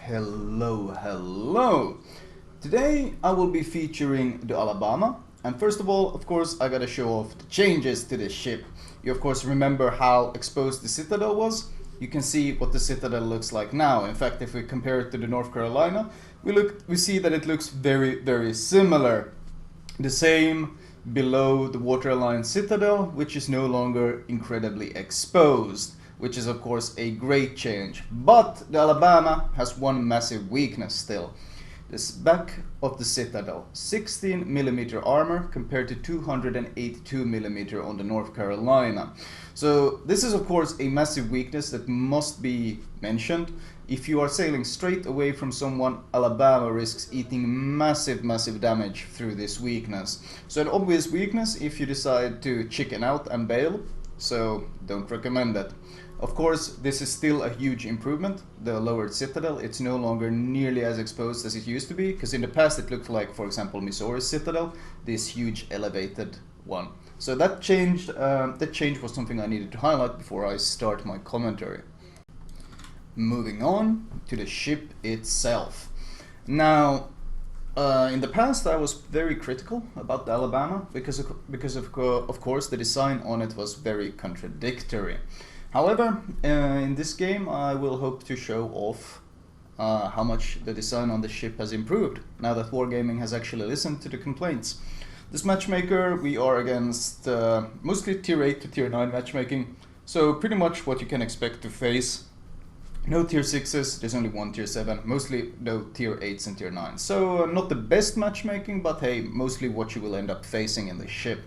Hello. Today I will be featuring the Alabama, and first of all, of course, I gotta show off the changes to this ship. You of course remember how exposed the Citadel was? You can see what the Citadel looks like now. In fact, if we compare it to the North Carolina, we see that it looks very similar. The same below the waterline Citadel, which is no longer incredibly exposed, which is of course a great change. But the Alabama has one massive weakness still. This back of the Citadel, 16mm armor compared to 282mm on the North Carolina. So this is of course a massive weakness that must be mentioned. If you are sailing straight away from someone, Alabama risks eating massive damage through this weakness. So an obvious weakness if you decide to chicken out and bail, so don't recommend that. Of course, this is still a huge improvement, the lowered Citadel. It's no longer nearly as exposed as it used to be, because in the past it looked like, for example, Missouri's Citadel, this huge elevated one. So that change was something I needed to highlight before I start my commentary. Moving on to the ship itself. Now, in the past I was very critical about the Alabama because of course the design on it was very contradictory. However, in this game I will hope to show off how much the design on the ship has improved now that Wargaming has actually listened to the complaints. This matchmaker, we are against mostly tier 8 to tier 9 matchmaking, so pretty much what you can expect to face. No tier 6s, there's only one tier 7, mostly no tier 8s and tier 9s. So not the best matchmaking, but hey, mostly what you will end up facing in the ship.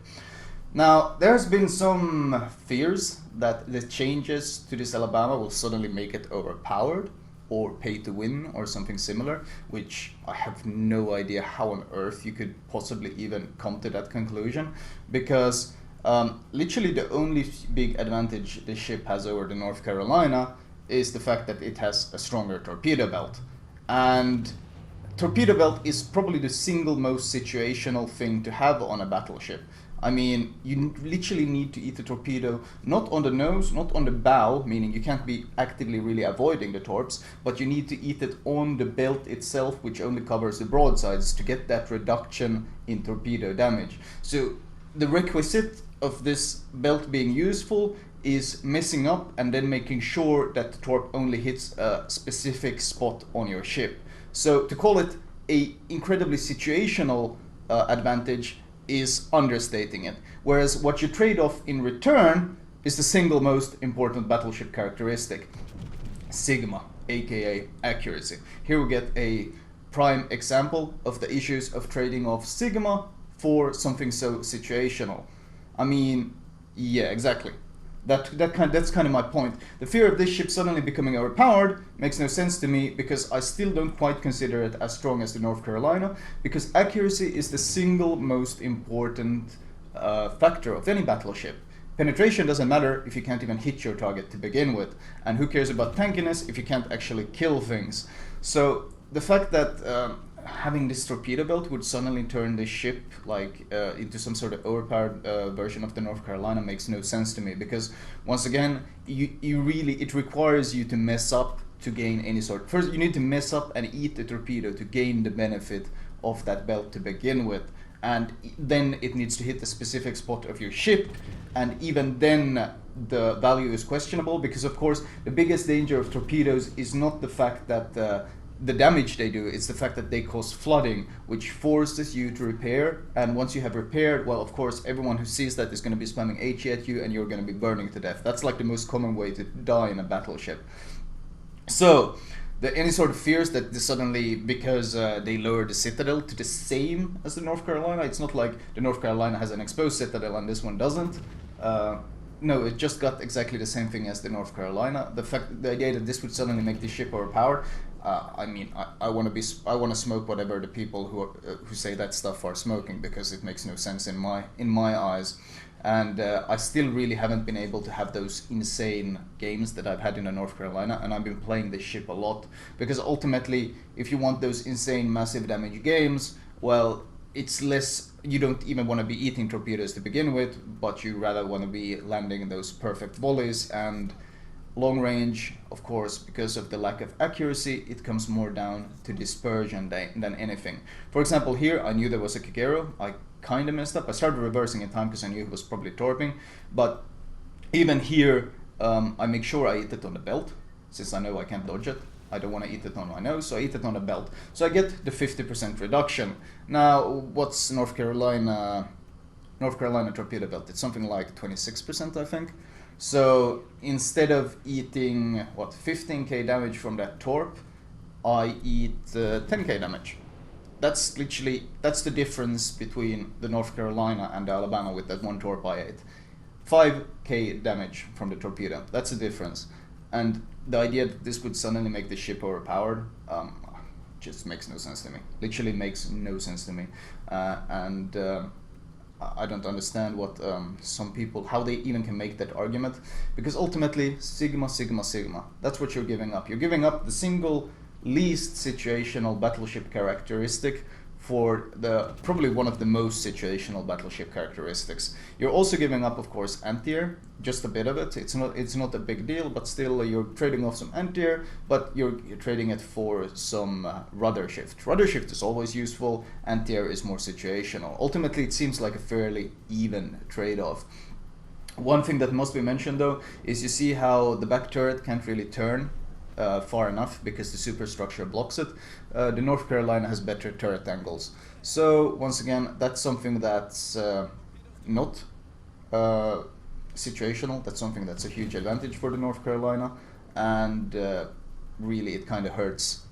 Now, there's been some fears that the changes to this Alabama will suddenly make it overpowered or pay to win or something similar, which I have no idea how on earth you could possibly even come to that conclusion, because literally the only big advantage the ship has over the North Carolina is the fact that it has a stronger torpedo belt. And torpedo belt is probably the single most situational thing to have on a battleship. I mean, you literally need to eat the torpedo, not on the nose, not on the bow, meaning you can't be actively really avoiding the torps, but you need to eat it on the belt itself, which only covers the broadsides, to get that reduction in torpedo damage. So the requisite of this belt being useful is messing up and then making sure that the torp only hits a specific spot on your ship. So to call it a incredibly situational advantage is understating it, whereas what you trade off in return is the single most important battleship characteristic, Sigma, aka accuracy. Here we get a prime example of the issues of trading off Sigma for something so situational. I mean, yeah, exactly. That's kind of my point. The fear of this ship suddenly becoming overpowered makes no sense to me, because I still don't quite consider it as strong as the North Carolina, because accuracy is the single most important factor of any battleship. Penetration doesn't matter if you can't even hit your target to begin with, and who cares about tankiness if you can't actually kill things. So the fact that having this torpedo belt would suddenly turn this ship into some sort of overpowered version of the North Carolina makes no sense to me, because once again it requires you to mess up to gain any sort. First you need to mess up and eat the torpedo to gain the benefit of that belt to begin with, and then it needs to hit a specific spot of your ship, and even then the value is questionable, because of course the biggest danger of torpedoes is not the fact that the damage they do, it's the fact that they cause flooding, which forces you to repair, and once you have repaired, well, of course, everyone who sees that is going to be spamming HE at you, and you're going to be burning to death. That's like the most common way to die in a battleship. So, any sort of fears that this suddenly, because they lowered the Citadel to the same as the North Carolina, it's not like the North Carolina has an exposed Citadel and this one doesn't. No, it just got exactly the same thing as the North Carolina. The idea that this would suddenly make the ship overpowered, I mean, I want to smoke whatever the people who say that stuff are smoking, because it makes no sense in my eyes. And I still really haven't been able to have those insane games that I've had in the North Carolina, and I've been playing this ship a lot, because ultimately, if you want those insane massive damage games, well, it's less, you don't even want to be eating torpedoes to begin with, but you rather want to be landing those perfect volleys, and long range, of course, because of the lack of accuracy, it comes more down to dispersion than anything. For example, here I knew there was a Kagero. I kind of messed up. I started reversing in time because I knew it was probably torping, but even here I make sure I eat it on the belt, since I know I can't dodge it. I don't want to eat it on my nose, so I eat it on the belt. So I get the 50% reduction. Now, what's North Carolina torpedo belt? It's something like 26%, I think. So instead of eating, what, 15k damage from that torp, I eat 10k damage. That's the difference between the North Carolina and the Alabama with that one torp I ate. 5k damage from the torpedo, that's the difference. And the idea that this would suddenly make the ship overpowered just makes no sense to me. Literally makes no sense to me. I don't understand what some people, how they even can make that argument. Because ultimately, sigma, sigma, sigma. That's what you're giving up. You're giving up the single least situational battleship characteristic for probably one of the most situational battleship characteristics. You're also giving up, of course, anti-air, just a bit of it. It's not a big deal, but still you're trading off some anti-air, but you're trading it for some rudder shift. Rudder shift is always useful, anti-air is more situational. Ultimately, it seems like a fairly even trade-off. One thing that must be mentioned though is you see how the back turret can't really turn far enough because the superstructure blocks it. The North Carolina has better turret angles. So once again, that's something that's not situational. That's something that's a huge advantage for the North Carolina, and really it kind of hurts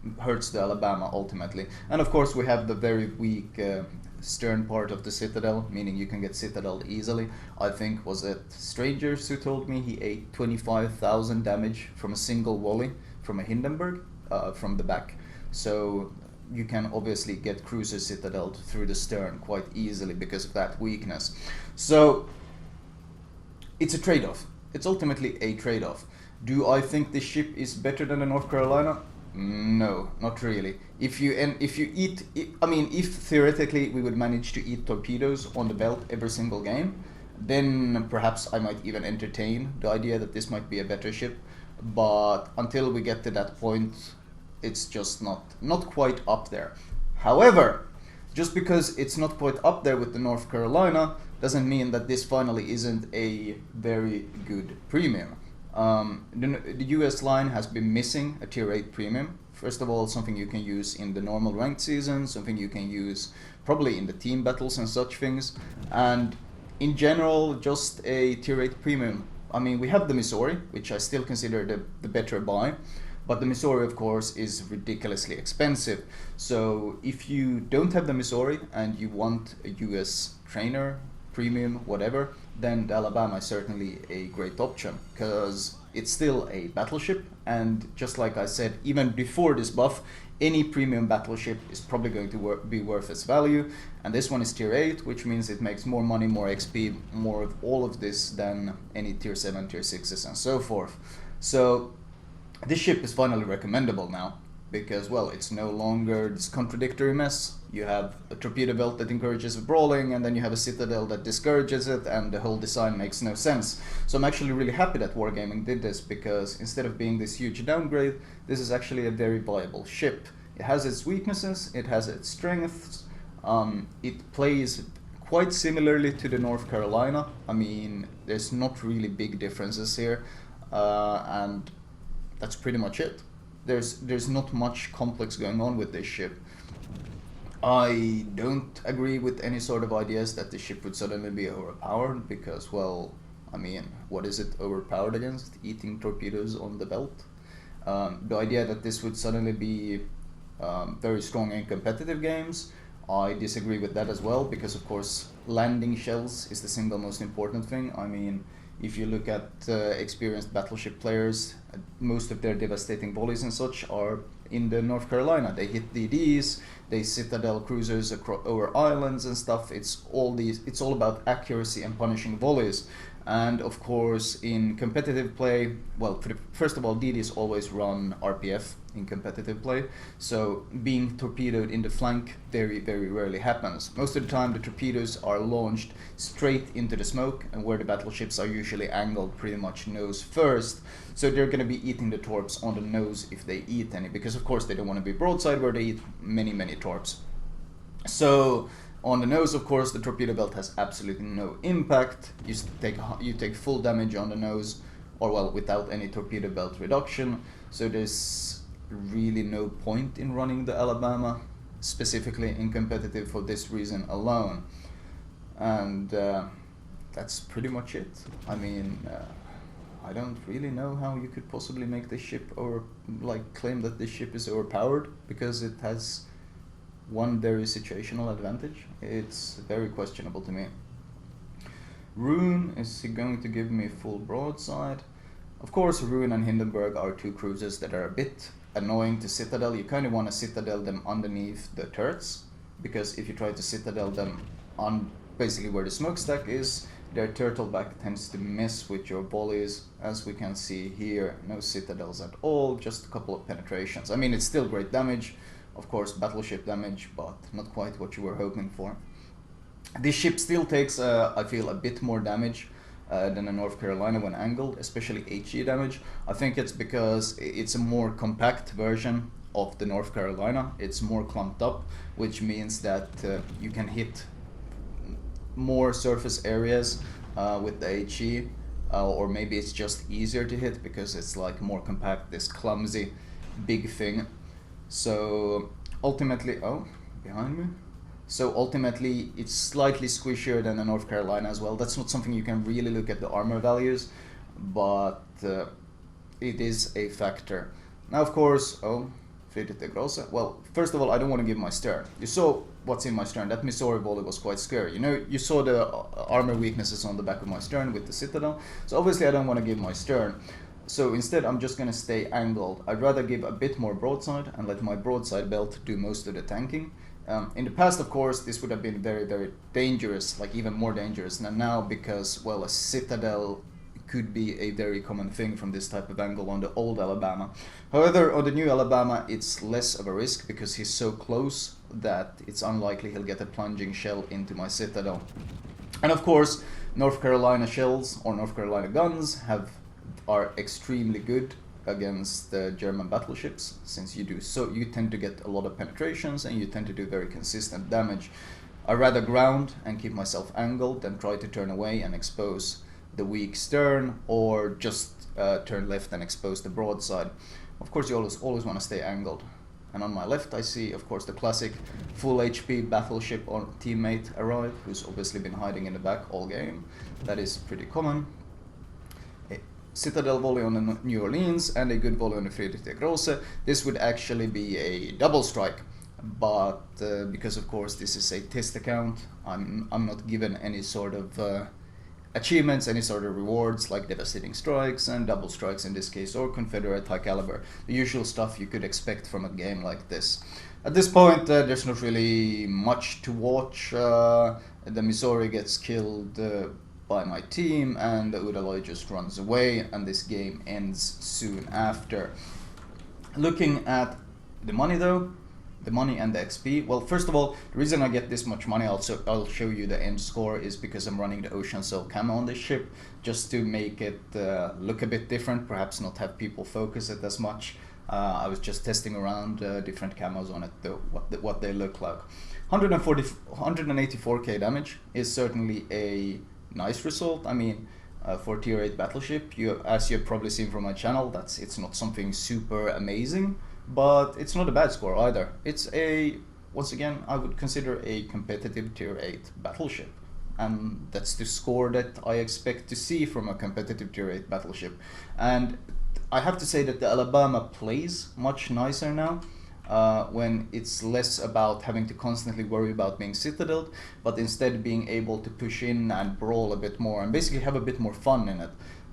the Alabama ultimately. And of course we have the very weak stern part of the citadel, meaning you can get citadel easily. I think, was it Strangers who told me he ate 25,000 damage from a single volley from a Hindenburg from the back. So you can obviously get cruiser citadel through the stern quite easily because of that weakness. So it's a trade-off. It's ultimately a trade-off. Do I think this ship is better than the North Carolina? No, not really. If theoretically we would manage to eat torpedoes on the belt every single game, then perhaps I might even entertain the idea that this might be a better ship. But until we get to that point, it's just not quite up there. However, just because it's not quite up there with the North Carolina doesn't mean that this finally isn't a very good premium. The US line has been missing a tier 8 premium. First of all, something you can use in the normal ranked season, something you can use probably in the team battles and such things, and in general just a tier 8 premium. I mean, we have the Missouri, which I still consider the better buy, but the Missouri of course is ridiculously expensive. So if you don't have the Missouri and you want a US trainer, premium, whatever, then the Alabama is certainly a great option because it's still a battleship, and just like I said, even before this buff, any premium battleship is probably going to be worth its value, and this one is tier 8, which means it makes more money, more XP, more of all of this than any tier 7, tier 6s and so forth. So this ship is finally recommendable now because, well, it's no longer this contradictory mess. You have a torpedo belt that encourages brawling, and then you have a citadel that discourages it, and the whole design makes no sense. So I'm actually really happy that Wargaming did this, because instead of being this huge downgrade, this is actually a very viable ship. It has its weaknesses, it has its strengths, it plays quite similarly to the North Carolina. I mean, there's not really big differences here, and that's pretty much it. There's not much complex going on with this ship. I don't agree with any sort of ideas that the ship would suddenly be overpowered, because, well, I mean, what is it overpowered against? Eating torpedoes on the belt? The idea that this would suddenly be very strong in competitive games, I disagree with that as well, because of course landing shells is the single most important thing. I mean, if you look at experienced battleship players, most of their devastating volleys and such are in the North Carolina. They hit DDs, they citadel cruisers over islands and stuff. It's all about accuracy and punishing volleys. And of course, in competitive play, well, first of all, DDs always run RPF, in competitive play. So being torpedoed in the flank very, very rarely happens. Most of the time the torpedoes are launched straight into the smoke, and where the battleships are usually angled pretty much nose first. So they're going to be eating the torps on the nose if they eat any, because of course they don't want to be broadside where they eat many, many torps. So on the nose, of course, the torpedo belt has absolutely no impact. You take full damage on the nose, or well, without any torpedo belt reduction. So there's really no point in running the Alabama, specifically in competitive, for this reason alone. And that's pretty much it. I mean, I don't really know how you could possibly make this ship, or like claim that this ship is overpowered, because it has one very situational advantage. It's very questionable to me. Rune, is he going to give me full broadside? Of course, Rune and Hindenburg are two cruisers that are a bit annoying to citadel. You kind of want to citadel them underneath the turrets, because if you try to citadel them on basically where the smokestack is, their turtle back tends to mess with your volleys. As we can see here, no citadels at all, just a couple of penetrations. I mean, it's still great damage, of course, battleship damage, but not quite what you were hoping for. This ship still takes, I feel, a bit more damage than a North Carolina when angled, especially HE damage. I think it's because it's a more compact version of the North Carolina. It's more clumped up, which means that you can hit more surface areas with the HE, or maybe it's just easier to hit because it's like more compact, this clumsy big thing. So ultimately, oh, behind me. So ultimately, it's slightly squishier than the North Carolina as well. That's not something you can really look at the armor values, but it is a factor. Now, of course, oh, citadel grosse. Well, first of all, I don't want to give my stern. You saw what's in my stern. That Missouri volley was quite scary. You know, you saw the armor weaknesses on the back of my stern with the citadel. So obviously, I don't want to give my stern. So instead, I'm just going to stay angled. I'd rather give a bit more broadside and let my broadside belt do most of the tanking. In the past, of course, this would have been very, very dangerous, like even more dangerous than now, because, well, a citadel could be a very common thing from this type of angle on the old Alabama. However, on the new Alabama, it's less of a risk because he's so close that it's unlikely he'll get a plunging shell into my citadel. And of course, North Carolina shells or North Carolina guns are extremely good against the German battleships, since you tend to get a lot of penetrations and you tend to do very consistent damage. I rather ground and keep myself angled than try to turn away and expose the weak stern, or just turn left and expose the broadside. Of course, you always want to stay angled. And on my left, I see, of course, the classic full HP battleship or teammate arrive, who's obviously been hiding in the back all game. That is pretty common. Citadel volley on the New Orleans and a good volley on the Friedrich Grosse. This would actually be a double strike, but because of course this is a test account, I'm not given any sort of achievements, any sort of rewards like devastating strikes and double strikes in this case, or Confederate high caliber, the usual stuff you could expect from a game like this. At this point, there's not really much to watch. The Missouri gets killed by my team, and the Udaloy just runs away, and this game ends soon after. Looking at the money though, the money and the XP, well, first of all, the reason I get this much money, I'll show you the end score, is because I'm running the Ocean Soul camo on this ship, just to make it look a bit different, perhaps not have people focus it as much. I was just testing around different camos on it, what they look like. 184k damage is certainly a nice result. I mean, for tier 8 battleship, as you've probably seen from my channel, it's not something super amazing, but it's not a bad score either. It's once again, I would consider a competitive tier 8 battleship, and that's the score that I expect to see from a competitive tier 8 battleship. And I have to say that the Alabama plays much nicer now, when it's less about having to constantly worry about being citadeled, but instead being able to push in and brawl a bit more and basically have a bit more fun in it.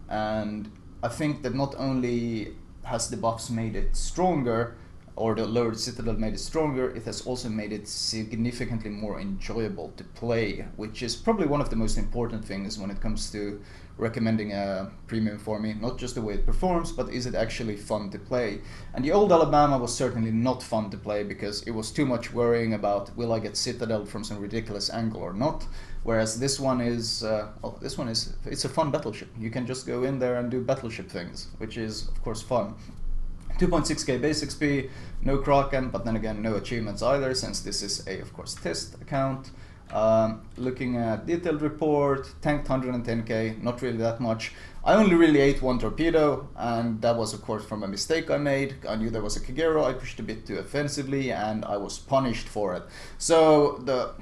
And I think that not only has the buffs made it stronger, or the lowered citadel made it stronger, it has also made it significantly more enjoyable to play, which is probably one of the most important things when it comes to recommending a premium for me. Not just the way it performs, but is it actually fun to play? And the old Alabama was certainly not fun to play because it was too much worrying about, will I get citadel from some ridiculous angle or not? Whereas this one is, it's a fun battleship. You can just go in there and do battleship things, which is of course fun. 2.6k base XP, no Kraken, but then again no achievements either, since this is a, of course, test account. Looking at detailed report, tanked 110k, not really that much. I only really ate one torpedo, and that was of course from a mistake I made. I knew there was a Kagero, I pushed a bit too offensively, and I was punished for it. So the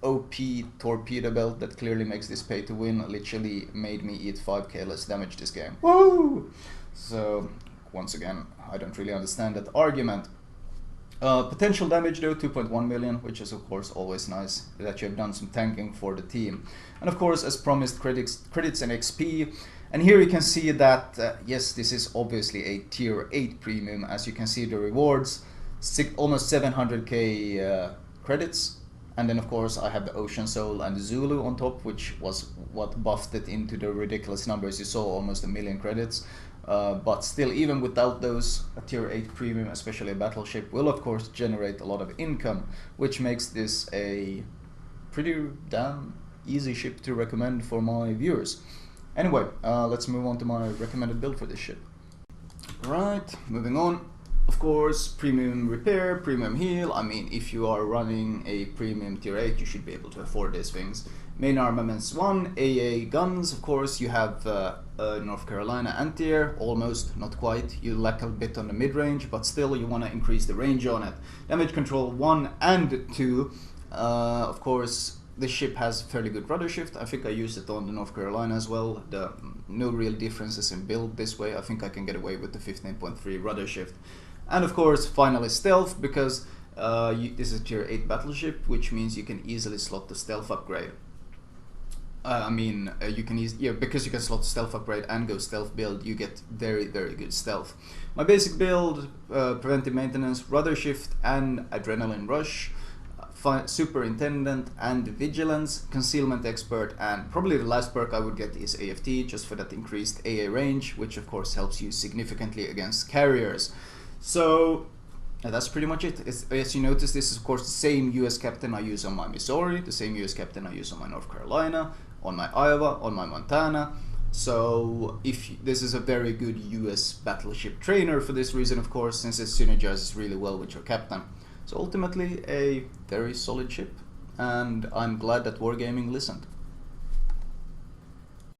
OP torpedo belt that clearly makes this pay to win literally made me eat 5k less damage this game. Woo! So once again, I don't really understand that argument. Potential damage though, 2.1 million, which is of course always nice that you have done some tanking for the team. And of course, as promised, credits and XP. And here you can see that, yes, this is obviously a tier 8 premium. As you can see, the rewards, almost 700k credits. And then of course I have the Ocean Soul and the Zulu on top, which was what buffed it into the ridiculous numbers you saw, almost 1 million credits. But still, even without those, a tier 8 premium, especially a battleship, will of course generate a lot of income, which makes this a pretty damn easy ship to recommend for my viewers. Anyway, let's move on to my recommended build for this ship. Right, moving on. Of course, premium repair, premium heal. I mean, if you are running a premium tier 8, you should be able to afford these things. Main armaments 1, AA guns, of course. You have North Carolina anti-air, almost, not quite. You lack a bit on the mid-range, but still you want to increase the range on it. Damage control 1 and 2. Of course, this ship has fairly good rudder shift. I think I used it on the North Carolina as well. No real differences in build this way. I think I can get away with the 15.3 rudder shift. And of course, finally stealth, because this is a tier 8 battleship, which means you can easily slot the stealth upgrade. You can because you can slot stealth upgrade and go stealth build, you get very, very good stealth. My basic build, preventive maintenance, rudder shift and adrenaline rush, superintendent and vigilance, concealment expert, and probably the last perk I would get is AFT, just for that increased AA range, which of course helps you significantly against carriers. So that's pretty much it. As you notice, this is of course the same US captain I use on my Missouri, the same US captain I use on my North Carolina, on my Iowa, on my Montana. So this is a very good US battleship trainer for this reason, of course, since it synergizes really well with your captain. So ultimately a very solid ship, and I'm glad that Wargaming listened.